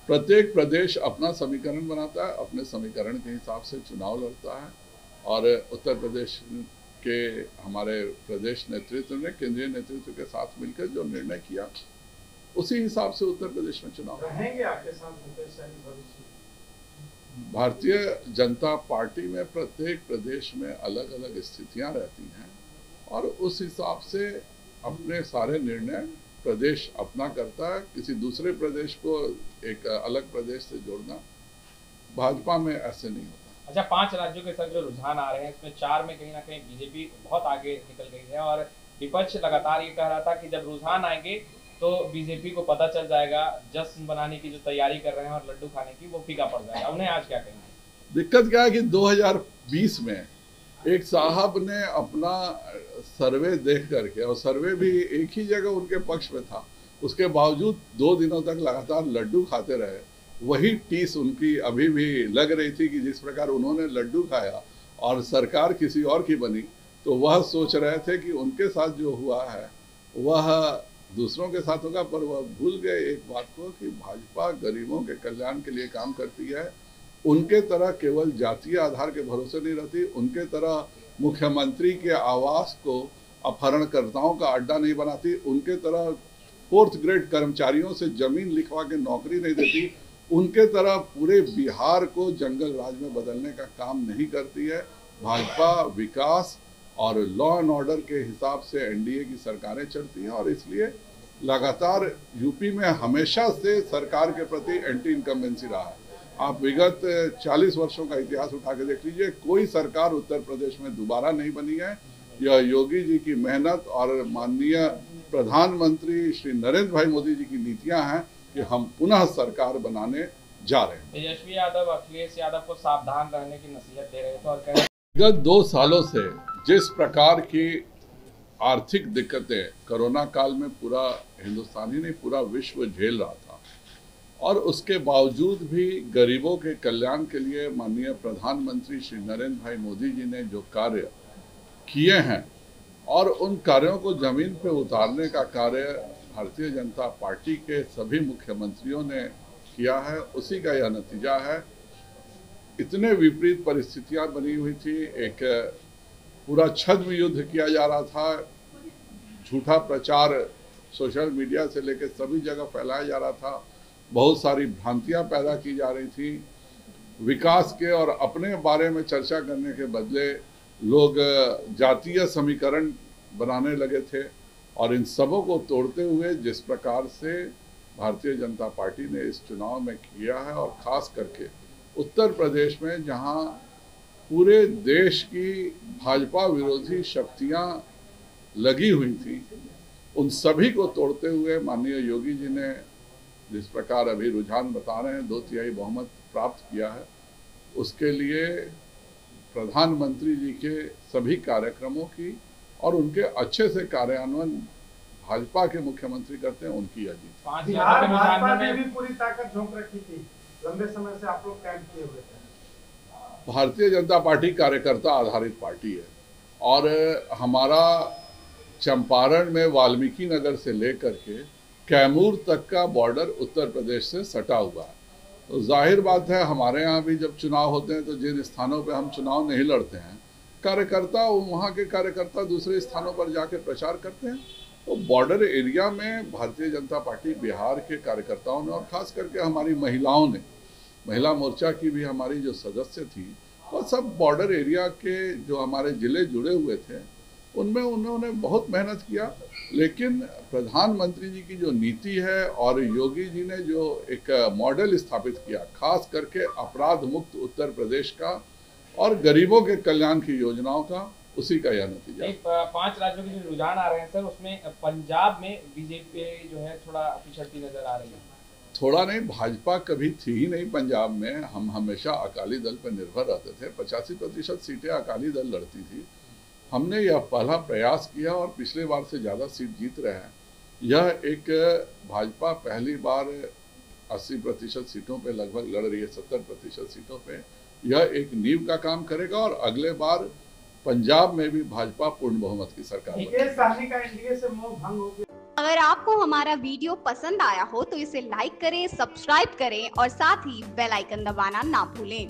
प्रत्येक प्रदेश अपना समीकरण बनाता है, अपने समीकरण के हिसाब से चुनाव लड़ता है और उत्तर प्रदेश के हमारे प्रदेश नेतृत्व ने केंद्रीय नेतृत्व के साथ मिलकर जो निर्णय किया उसी हिसाब से उत्तर प्रदेश में चुनाव रहेंगे आपके साथ भूपेश सहनी भविष्य। भारतीय जनता पार्टी में प्रत्येक प्रदेश में अलग अलग स्थितियां रहती हैं और उस हिसाब से अपने सारे निर्णय प्रदेश अपना करता है। किसी दूसरे प्रदेश को एक अलग प्रदेश से जोड़ना भाजपा में ऐसे नहीं होता। अच्छा, 5 राज्यों के साथ जो रुझान आ रहे हैं इसमें 4 में कहीं ना कहीं बीजेपी बहुत आगे निकल गई है और विपक्ष लगातार ये कह रहा था कि जब रुझान आएंगे तो बीजेपी को पता चल जाएगा, जश्न बनाने की जो तैयारी कर रहे हैं और लड्डू खाने की वो फीका पड़ जाएगा। उन्हें आज क्या कहेंगे? दिक्कत क्या है कि 2020 में एक साहब ने अपना सर्वे देख करके, और सर्वे भी एक ही जगह उनके पक्ष में था, उसके बावजूद 2 दिनों तक लगातार लड्डू खाते रहे। वही टीस उनकी अभी भी लग रही थी कि जिस प्रकार उन्होंने लड्डू खाया और सरकार किसी और की बनी, तो वह सोच रहे थे कि उनके साथ जो हुआ है वह दूसरों के साथ होगा। पर वह भूल गए एक बात को कि भाजपा गरीबों के कल्याण के लिए काम करती है। उनके तरह केवल जातीय आधार के भरोसे नहीं रहती, उनके तरह मुख्यमंत्री के आवास को अपहरणकर्ताओं का अड्डा नहीं बनाती, उनके तरह 4th ग्रेड कर्मचारियों से जमीन लिखवा के नौकरी नहीं देती, उनके तरह पूरे बिहार को जंगल राज में बदलने का काम नहीं करती है। भाजपा विकास और लॉ एंड ऑर्डर के हिसाब से एनडीए की सरकारें चलती हैं और इसलिए लगातार यूपी में हमेशा से सरकार के प्रति एंटी इनकम्बेंसी रहा है। आप विगत 40 वर्षों का इतिहास उठा के देख लीजिए, कोई सरकार उत्तर प्रदेश में दोबारा नहीं बनी है। यह योगी जी की मेहनत और माननीय प्रधानमंत्री श्री नरेंद्र भाई मोदी जी की नीतियां हैं कि हम पुनः सरकार बनाने जा रहे हैं। तेजस्वी यादव अखिलेश यादव को सावधान रहने की नसीहत दे रहे थे और कह रहे विगत 2 सालों से जिस प्रकार की आर्थिक दिक्कतें कोरोना काल में पूरा हिंदुस्तान ही नहीं पूरा विश्व झेल रहा था, और उसके बावजूद भी गरीबों के कल्याण के लिए माननीय प्रधानमंत्री श्री नरेंद्र भाई मोदी जी ने जो कार्य किए हैं और उन कार्यों को जमीन पे उतारने का कार्य भारतीय जनता पार्टी के सभी मुख्यमंत्रियों ने किया है, उसी का यह नतीजा है। इतने विपरीत परिस्थितियां बनी हुई थी, एक पूरा छद्म युद्ध किया जा रहा था, झूठा प्रचार सोशल मीडिया से लेकर सभी जगह फैलाया जा रहा था, बहुत सारी भ्रांतियां पैदा की जा रही थी। विकास के और अपने बारे में चर्चा करने के बदले लोग जातीय समीकरण बनाने लगे थे, और इन सबों को तोड़ते हुए जिस प्रकार से भारतीय जनता पार्टी ने इस चुनाव में किया है, और ख़ास करके उत्तर प्रदेश में जहां पूरे देश की भाजपा विरोधी शक्तियां लगी हुई थी, उन सभी को तोड़ते हुए माननीय योगी जी ने जिस प्रकार अभी रुझान बता रहे हैं 2/3 बहुमत प्राप्त किया है, उसके लिए प्रधानमंत्री जी के सभी कार्यक्रमों की और उनके अच्छे से कार्यान्वयन भाजपा के मुख्यमंत्री करते हैं, उनकी अजीत। बिहार भाजपा ने भी पूरी ताकत झोंक रखी थी, लंबे समय से आप लोग कैंप किए हुए थे। भारतीय जनता पार्टी कार्यकर्ता आधारित पार्टी है और हमारा चंपारण में वाल्मीकि नगर से लेकर के कैमूर तक का बॉर्डर उत्तर प्रदेश से सटा हुआ है। तो जाहिर बात है, हमारे यहाँ भी जब चुनाव होते हैं तो जिन स्थानों पे हम चुनाव नहीं लड़ते हैं, कार्यकर्ता वहाँ के कार्यकर्ता दूसरे स्थानों पर जाके प्रचार करते हैं। तो बॉर्डर एरिया में भारतीय जनता पार्टी बिहार के कार्यकर्ताओं ने और ख़ास करके हमारी महिलाओं ने, महिला मोर्चा की भी हमारी जो सदस्य थी, वह सब बॉर्डर एरिया के जो हमारे ज़िले जुड़े हुए थे उनमें उन्होंने बहुत मेहनत किया। लेकिन प्रधानमंत्री जी की जो नीति है और योगी जी ने जो एक मॉडल स्थापित किया, खास करके अपराध मुक्त उत्तर प्रदेश का और गरीबों के कल्याण की योजनाओं का, उसी का यह नतीजा। 5 राज्यों के जो रुझान आ रहे हैं सर, उसमें पंजाब में बीजेपी जो है थोड़ा पिछड़ती नजर आ रही है। थोड़ा नहीं, भाजपा कभी थी ही नहीं पंजाब में। हम हमेशा अकाली दल पर निर्भर रहते थे, 85% सीटें अकाली दल लड़ती थी। हमने यह पहला प्रयास किया और पिछले बार से ज़्यादा सीट जीत रहे हैं। यह एक भाजपा पहली बार 80% सीटों पे लगभग लड़ रही है, 70% सीटों पे। यह एक नींव का काम करेगा और अगले बार पंजाब में भी भाजपा पूर्ण बहुमत की सरकार बनेगी। मुकेश सहनी का एनडीए से मोह भंग हो गया। अगर आपको हमारा वीडियो पसंद आया हो तो इसे लाइक करें, सब्सक्राइब करें और साथ ही बेल आइकन दबाना ना भूलें।